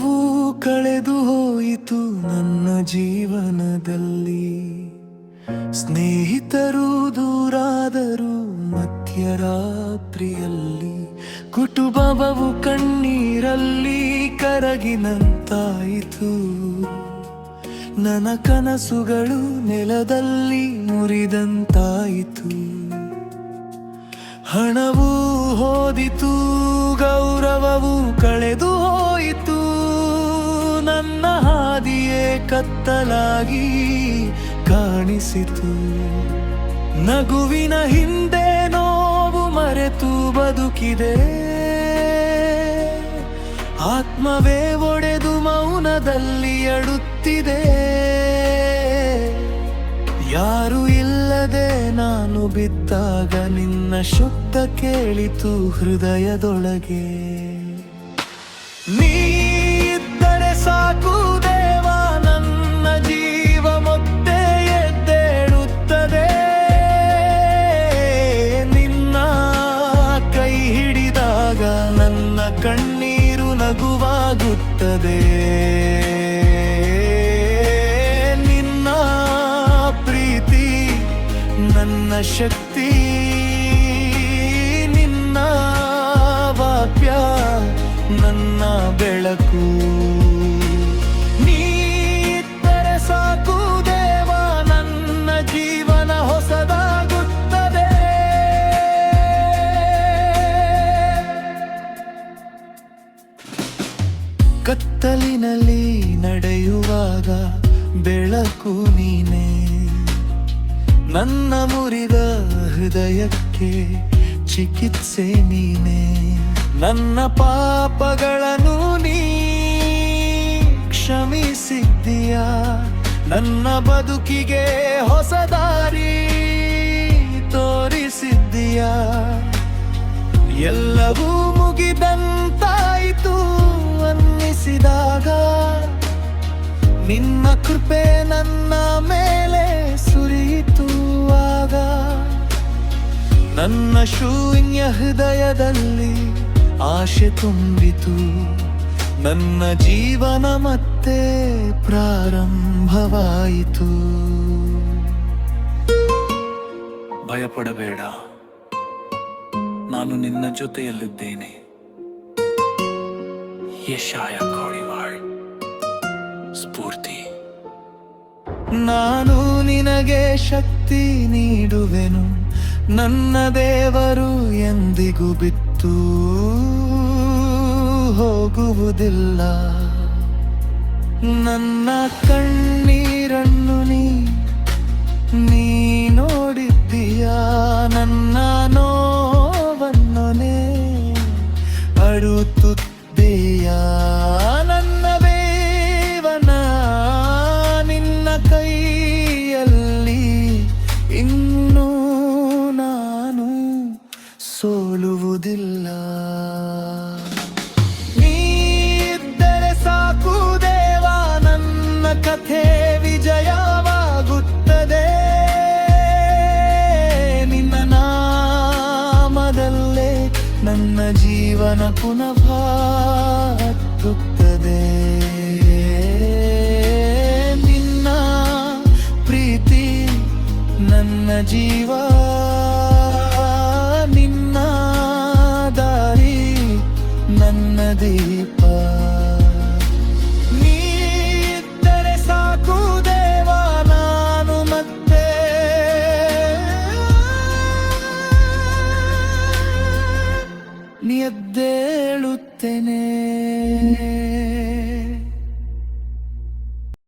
ಹಣವೂ ಕಳೆದು ಹೋಯಿತು ನನ್ನ ಜೀವನದಲ್ಲಿ. ಸ್ನೇಹಿತರು ದೂರಾದರು ಮಧ್ಯರಾತ್ರಿಯಲ್ಲಿ. ಕುಟುಂಬವು ಕಣ್ಣೀರಲ್ಲಿ ಕರಗಿನಂತಾಯಿತು. ನನ್ನ ಕನಸುಗಳು ನೆಲದಲ್ಲಿ ಮುರಿದಂತಾಯಿತು. ಹಣವೂ ಹೋದಿತು, ಗೌರವವೂ ಕಳೆದು ಹೋಯಿತು. ನನ್ನ ಹಾದಿಯೇ ಕತ್ತಲಾಗಿ ಕಾಣಿಸಿತು. ನಗುವಿನ ಹಿಂದೆ ನೋವು ಮರೆತು ಬದುಕಿದೆ. ಆತ್ಮವೇ ಒಡೆದು ಮೌನದಲ್ಲಿ ಅಳುತ್ತಿದೆ. ಯಾರು ಇಲ್ಲದೆ ನಾನು ಬಿದ್ದಾಗ ನಿನ್ನ ಶಬ್ದ ಕೇಳಿತು ಹೃದಯದೊಳಗೆ. ನೀ ಇದ್ದರೆ ಸಾಕು ದೇವ, ನನ್ನ ಜೀವ ಮತ್ತೆ ಎದ್ದೇಳುತ್ತದೆ. ನಿನ್ನ ಕೈ ಹಿಡಿದಾಗ ನನ್ನ ಕಣ್ಣೀರು ನಗುವಾಗುತ್ತದೆ. ನಿನ್ನ ಪ್ರೀತಿ ನನ್ನ ಶಕ್ತಿ, ನಿನ್ನ ವಾಕ್ಯ ನನ್ನ ಬೆಳಕು. ನೀ ಇದ್ದರೆ ಸಾಕು ದೇವ, ನನ್ನ ಜೀವನ ಹೊಸದಾಗುತ್ತದೆ. ಕತ್ತಲಿನಲ್ಲಿ ನಡೆಯುವಾಗ ಬೆಳಕು ನೀನೇ. ನನ್ನ ಮುರಿದ ಹೃದಯಕ್ಕೆ ಚಿಕಿತ್ಸೆ ನೀನೇ. ನನ್ನ ಪಾಪಗಳನ್ನು ನೀ ಕ್ಷಮಿಸಿದ್ದೀಯಾ. ನನ್ನ ಬದುಕಿಗೆ ಹೊಸ ದಾರಿ ತೋರಿಸಿದ್ದೀಯಾ. ಎಲ್ಲವೂ ಮುಗಿದಂತಾಯಿತು ಅನ್ನಿಸಿದಾಗ ನಿನ್ನ ಕೃಪೆ ನನ್ನ ಮೇಲೆ ಸುರಿಯಿತು. ಆಗ ನನ್ನ ಶೂನ್ಯ ಹೃದಯದಲ್ಲಿ ಆಶೆ ತುಂಬಿತು. ನನ್ನ ಜೀವನ ಮತ್ತೆ ಪ್ರಾರಂಭವಾಯಿತು. ಭಯಪಡಬೇಡ, ನಾನು ನಿನ್ನ ಜೊತೆಯಲ್ಲಿದ್ದೇನೆ. ಯಶಾಯ ಕೋಳಿವಾಳ್ ಸ್ಫೂರ್ತಿ. ನಾನು ನಿನಗೆ ಶಕ್ತಿ ನೀಡುವೆನು. ನನ್ನ ದೇವರು ಎಂದಿಗೂ ಬಿಟ್ಟು ಹೋಗುವುದಿಲ್ಲ. ನನ್ನ ಕಣ್ಣೀರನ್ನು ನೀ ನೋಡಿದ್ದೀಯಾ. ನನ್ನ ನೋವನ್ನೇ ಅಳುತ್ತಿದ್ದೀಯಾ. ನನ್ನ ದೇವನ ನಿನ್ನ ಕೈಯಲ್ಲಿ ಇನ್ನೂ ನಾನು ಸೋಲುವುದಿಲ್ಲ. ನೀ ಇದ್ದರೆ ಸಾಕು ದೇವ, ನನ್ನ ಕಥೆ ವಿಜಯವಾಗುತ್ತದೆ. ನಿನ್ನ ನಾಮದಲ್ಲೇ ನನ್ನ ಜೀವನ ಪುನಃ ಹತ್ತುತ್ತದೆ. ನಿನ್ನ ಪ್ರೀತಿ ನನ್ನ ಜೀವ, ನಿನ್ನ ದಾರಿ ನನ್ನ ದೀಪ. ನೀ ಇದ್ದರೆ ಸಾಕು ದೇವ, ನಾನು ಮತ್ತೆ ಎದ್ದೇಳುತ್ತೇನೆ.